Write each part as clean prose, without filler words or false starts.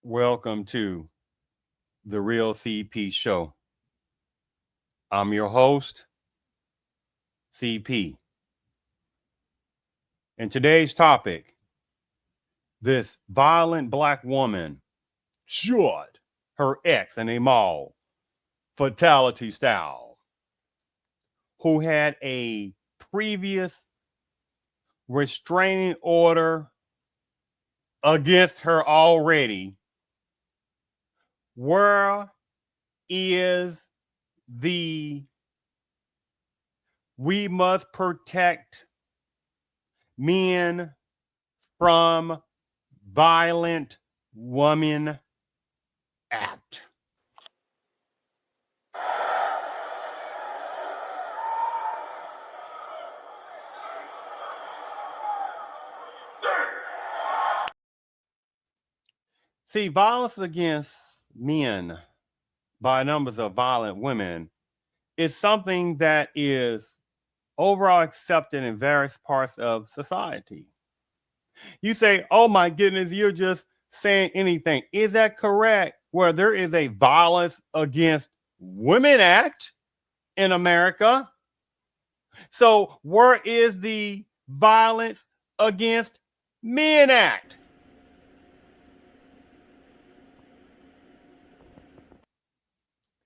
Welcome to the Real CP Show. I'm your host, CP. And today's topic, this violent black woman shot her ex in a mall, Fatality style, who had a previous restraining order against her already. Where is the "we must protect men from violent women" Act? See, violence against men by numbers of violent women is something that is overall accepted in various parts of society. You say, oh my goodness, you're just saying anything. Is that correct? Where there is a Violence Against Women Act in America. So where is the Violence Against Men Act?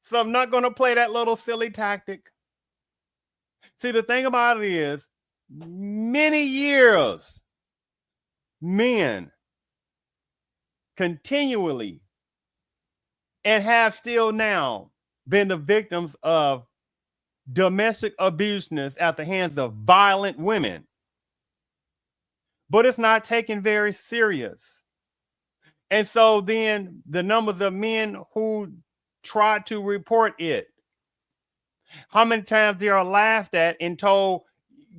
So I'm not going to play that little silly tactic. See, the thing about it is, many years, men continually and have still now been the victims of domestic abuseness at the hands of violent women. But it's not taken very serious. And so then the numbers of men who try to report it, how many times they are laughed at and told,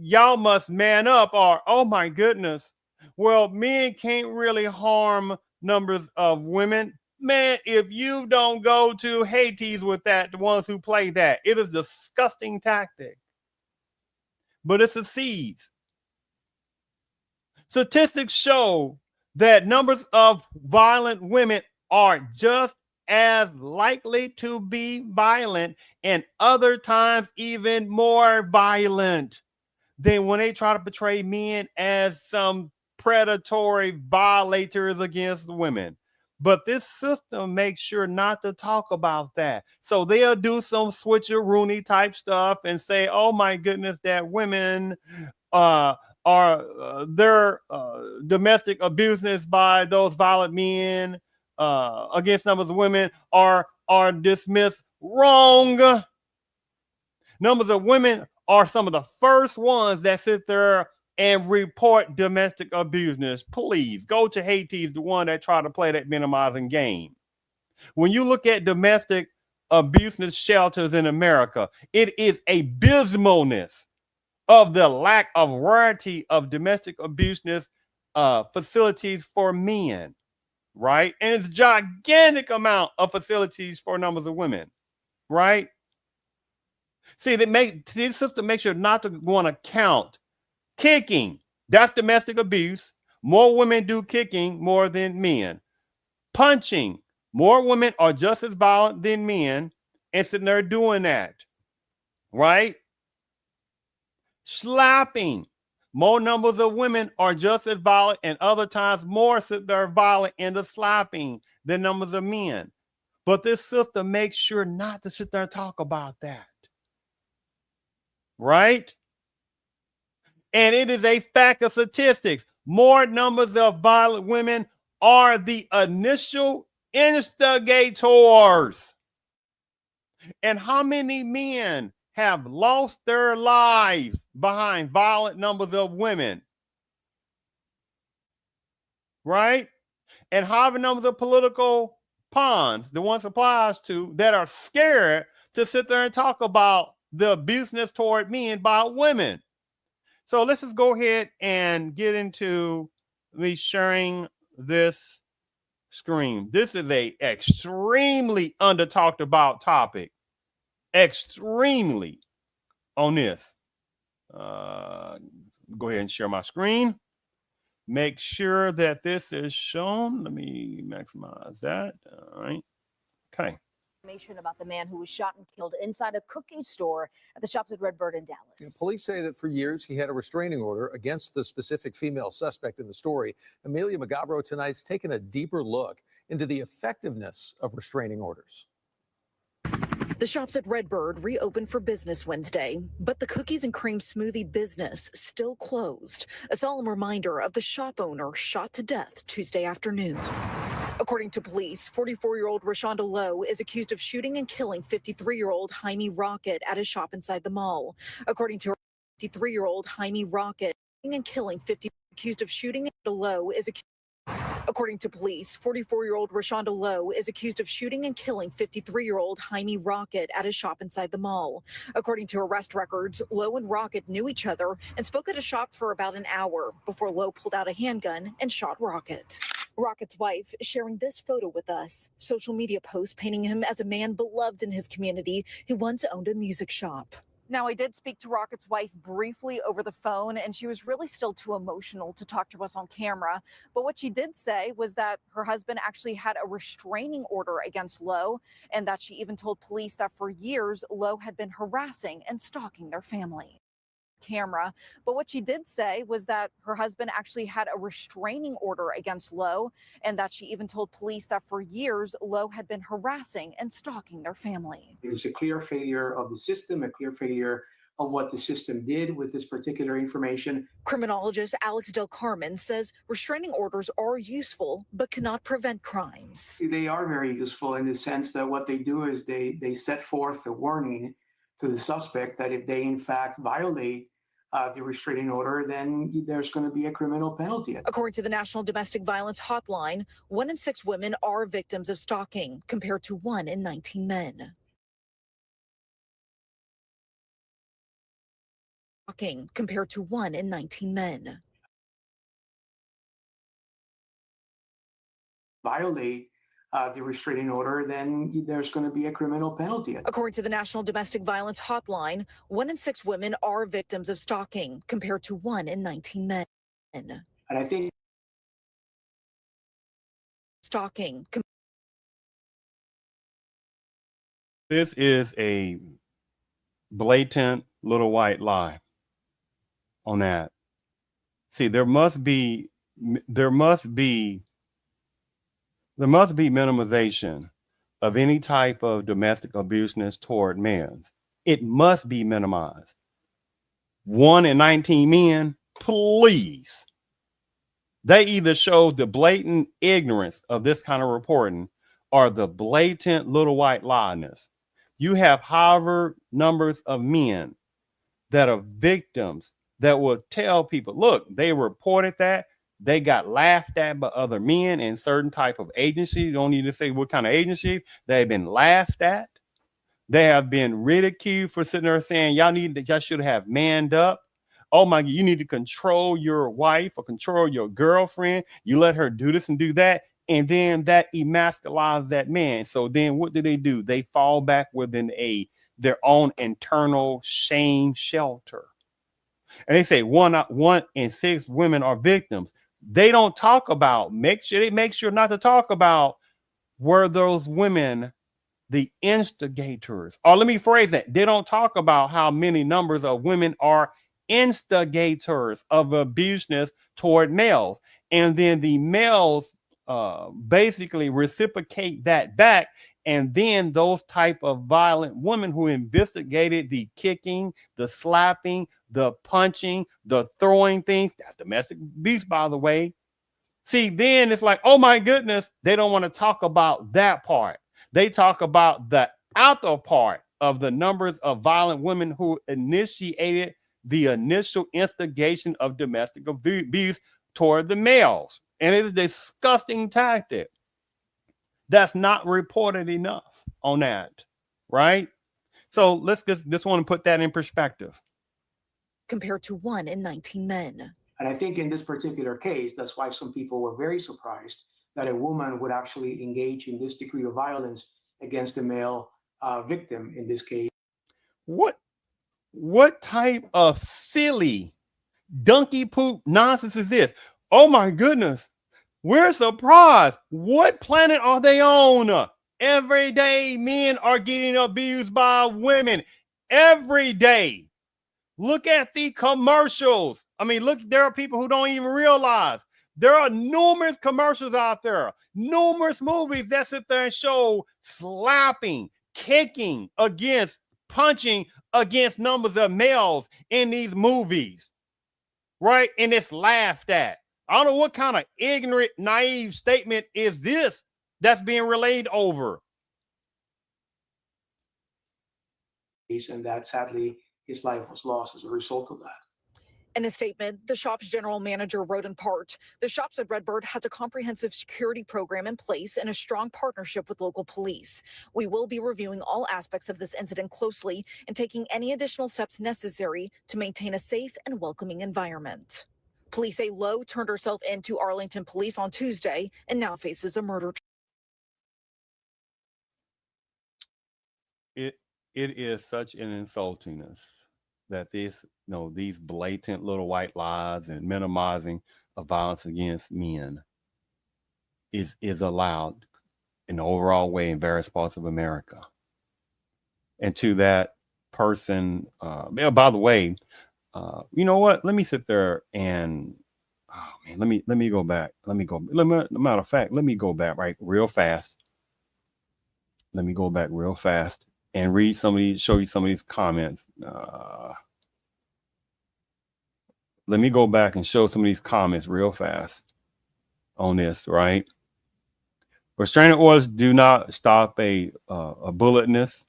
y'all must man up, or oh my goodness, well, men can't really harm numbers of women. Man, if you don't go to Hades with that, the ones who play that, it is a disgusting tactic. But it succeeds. Statistics show that numbers of violent women are just as likely to be violent, and other times even more violent, than when they try to portray men as some predatory violators against women. But this system makes sure not to talk about that. So they'll do some switcheroony type stuff and say, oh my goodness, that women are their domestic abuseness by those violent men against numbers of women are dismissed. Wrong. Numbers of women are some of the first ones that sit there and report domestic abuseness. Please go to Hades, the one that tried to play that minimizing game. When you look at domestic abuseness shelters in America, it is abysmalness of the lack of variety of domestic abuseness facilities for men, right? And it's a gigantic amount of facilities for numbers of women, right? See, this system makes sure not to want to count kicking. That's domestic abuse. More women do kicking more than men. Punching. More women are just as violent than men and sitting there doing that, right? Slapping. More numbers of women are just as violent, and other times more sit there violent in the slapping than numbers of men. But this system makes sure not to sit there and talk about that, right? And it is a fact of statistics. More numbers of violent women are the initial instigators. And how many men have lost their lives behind violent numbers of women? Right? And how many numbers of political pawns, the ones applies to, that are scared to sit there and talk about the abuseness toward men by women? So let's just go ahead and get into me sharing this screen. This is a extremely under talked about topic. Extremely on this. Go ahead and share my screen. make sure that this is shown. Let me maximize that. All right. Okay. Information about the man who was shot and killed inside a cookie store at the Shops at Redbird in Dallas. Yeah, police say that for years he had a restraining order against the specific female suspect in the story. Amelia Magabro tonight's taken a deeper look into the effectiveness of restraining orders. The Shops at Redbird reopened for business Wednesday, but the cookies and cream smoothie business still closed. A solemn reminder of the shop owner shot to death Tuesday afternoon. According to police, 44-year-old Rashonda Lowe is accused of shooting and killing 53-year-old Jaime Rocket at a shop inside the mall. According to her, 53-year-old Jaime Rocket and killing 50 accused of shooting Lowe is accused. According to police, 44-year-old Rashonda Lowe is accused of shooting and killing 53-year-old Jaime Rocket at a shop inside the mall. According to arrest records, Lowe and Rocket knew each other and spoke at a shop for about an hour before Lowe pulled out a handgun and shot Rocket. Rocket's wife sharing this photo with us. Social media posts painting him as a man beloved in his community who once owned a music shop. Now, I did speak to Rocket's wife briefly over the phone, and she was really still too emotional to talk to us on camera. But what she did say was that her husband actually had a restraining order against Lowe, and that she even told police that for years, Lowe had been harassing and stalking their family. Camera. But what she did say was that her husband actually had a restraining order against Lowe, and that she even told police that for years Lowe had been harassing and stalking their family. It was a clear failure of the system, a clear failure of what the system did with this particular information. Criminologist Alex Del Carmen says restraining orders are useful but cannot prevent crimes. They are very useful in the sense that what they do is they set forth a warning to the suspect that if they in fact violate the restraining order, then there's going to be a criminal penalty. According to the National Domestic Violence Hotline, 1 in 6 women are victims of stalking, compared to 1 in 19 men. Stalking, compared to 1 in 19 men. Violate the restraining order, then there's going to be a criminal penalty. According to the National Domestic Violence Hotline, 1 in 6 women are victims of stalking, compared to 1 in 19 men. And I think Stalking. This is a blatant little white lie on that. See, there must be minimization of any type of domestic abuseness toward men. It must be minimized. 1 in 19 men, please. They either show the blatant ignorance of this kind of reporting or the blatant little white lie-ness. You have however numbers of men that are victims that will tell people, look, they reported that. They got laughed at by other men in certain type of agency. You don't need to say what kind of agency. They've been laughed at. They have been ridiculed for sitting there saying, y'all should have manned up. Oh my God, you need to control your wife or control your girlfriend. You let her do this and do that. And then that emasculates that man. So then what do? They fall back within their own internal shame shelter. And they say 1 in 6 women are victims. They don't talk about, make sure not to talk about, were those women the instigators? Or let me phrase that. They don't talk about how many numbers of women are instigators of abuseness toward males. And then the males basically reciprocate that back. And then those type of violent women who investigated the kicking, the slapping, the punching, the throwing things, that's domestic abuse, by the way. See, then it's like, oh my goodness, they don't want to talk about that part. They talk about the outer part of the numbers of violent women who initiated the initial instigation of domestic abuse toward the males. And it is a disgusting tactic. That's not reported enough on that, right? So let's just want to put that in perspective. Compared to 1 in 19 men. And I think in this particular case, that's why some people were very surprised that a woman would actually engage in this degree of violence against a male victim in this case. What type of silly donkey poop nonsense is this? Oh my goodness. We're surprised. What planet are they on? Every day, men are getting abused by women. Every day. Look at the commercials. I mean, look, there are people who don't even realize there are numerous commercials out there, numerous movies that sit there and show slapping, kicking against, punching against numbers of males in these movies, right? And it's laughed at. I don't know what kind of ignorant, naive statement is this that's being relayed over. And that sadly, his life was lost as a result of that. In a statement, the shop's general manager wrote in part, the shops at Redbird has a comprehensive security program in place and a strong partnership with local police. We will be reviewing all aspects of this incident closely and taking any additional steps necessary to maintain a safe and welcoming environment. Police say Lowe turned herself in to Arlington police on Tuesday and now faces a murder It is such an insultingness that this, these blatant little white lies and minimizing of violence against men is allowed in the overall way in various parts of America. And to that person, by the way, you know what? Let me sit there and, oh man, let me go back. Matter of fact, let me go back real fast. Let me go back real fast and read show you some of these comments. Let me go back and show some of these comments real fast on this, right? Restraining orders do not stop a bulletness.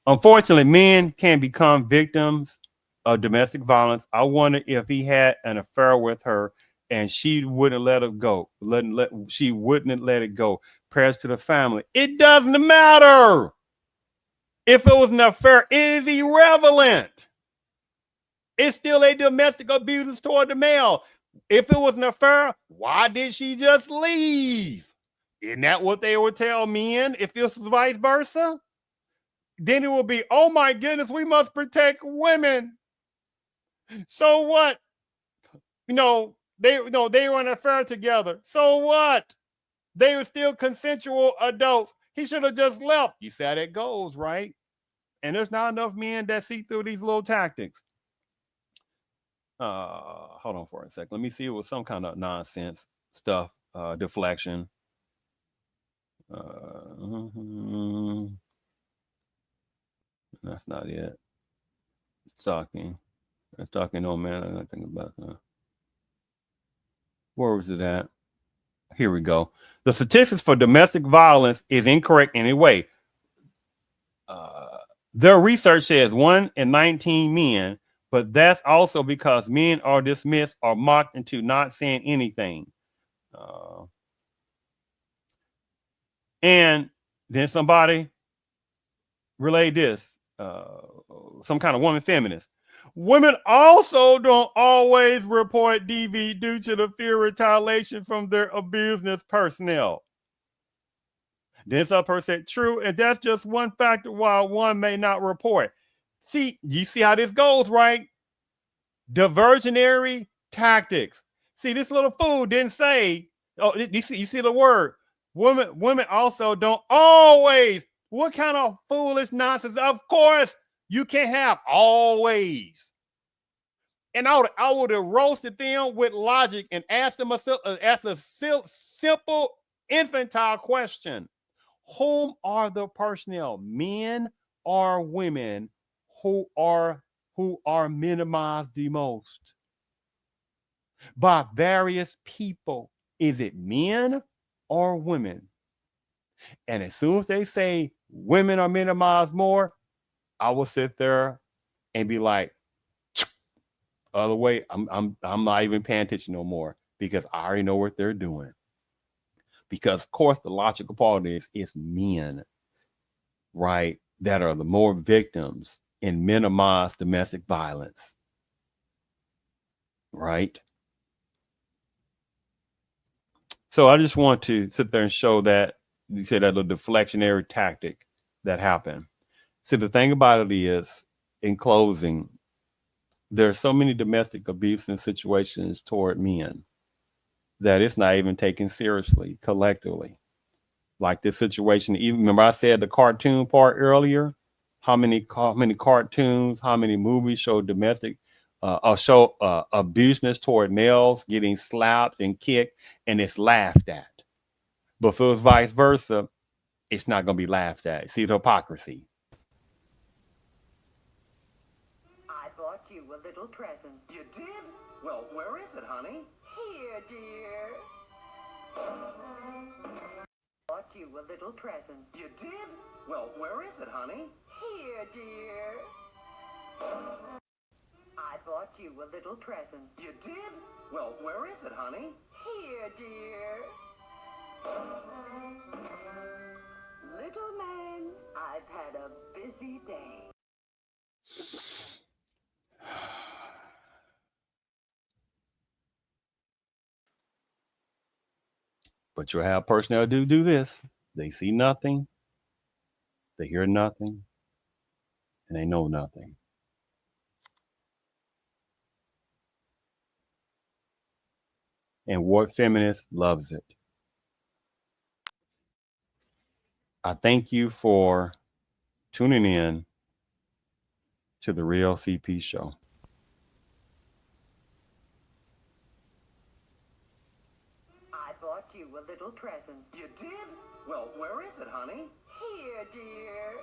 Unfortunately, men can become victims of domestic violence. I wonder if he had an affair with her and she wouldn't let it go. She wouldn't let it go. Prayers to the family. It doesn't matter. If it was an affair, it is irrelevant. It's still a domestic abuse toward the male. If it was an affair, why did she just leave? Isn't that what they would tell men if it was vice versa? Then it would be, oh my goodness, we must protect women. So what? They were in an affair together. So what? They were still consensual adults. He should have just left. You see how that goes, right? And there's not enough men that see through these little tactics. Hold on for a second. Let me see. It was some kind of nonsense stuff, deflection. That's not it. Stalking. Stalking, no man. Nothing about that. Where was it at? Here we go. The statistics for domestic violence is incorrect anyway. Their research says 1 in 19 men, but that's also because men are dismissed or mocked into not saying anything. And then somebody relayed this, some kind of woman feminist. Women also don't always report DV due to the fear of retaliation from their abuseness personnel. Then some person said, true, and that's just one factor why one may not report. See, you see how this goes, right? Diversionary tactics. See, this little fool didn't say, oh, you see the word. Women also don't always. What kind of foolish nonsense? Of course, you can't have always. And I would have roasted them with logic and asked them a simple infantile question. Whom are the personnel, men or women, who are minimized the most by various people? Is it men or women? And as soon as they say women are minimized more, I will sit there and be like, other way, I'm not even paying attention no more, because I already know what they're doing. Because of course the logical part is men, right, that are the more victims in minimized domestic violence, right? So I just want to sit there and show that you said that little deflectionary tactic that happened. So the thing about it is, in closing, There's so many domestic abuse and situations toward men that it's not even taken seriously collectively. Like this situation, even remember I said the cartoon part earlier. How many cartoons, how many movies show domestic show abuseness toward males getting slapped and kicked, and it's laughed at. But if it was vice versa, it's not going to be laughed at. See the hypocrisy. I bought you a little present. You did? Well, where is it, honey? Here, dear. Bought you a little present. You did? Well, where is it, honey? Here, dear. I bought you a little present. You did? Well, where is it, honey? Here, dear. Little man, I've had a busy day. But you'll have personnel do this. They see nothing, they hear nothing, and they know nothing. And what feminist loves it. I thank you for tuning in to the Real CP Show. I bought you a little present. You did? Well, where is it, honey? Here, dear.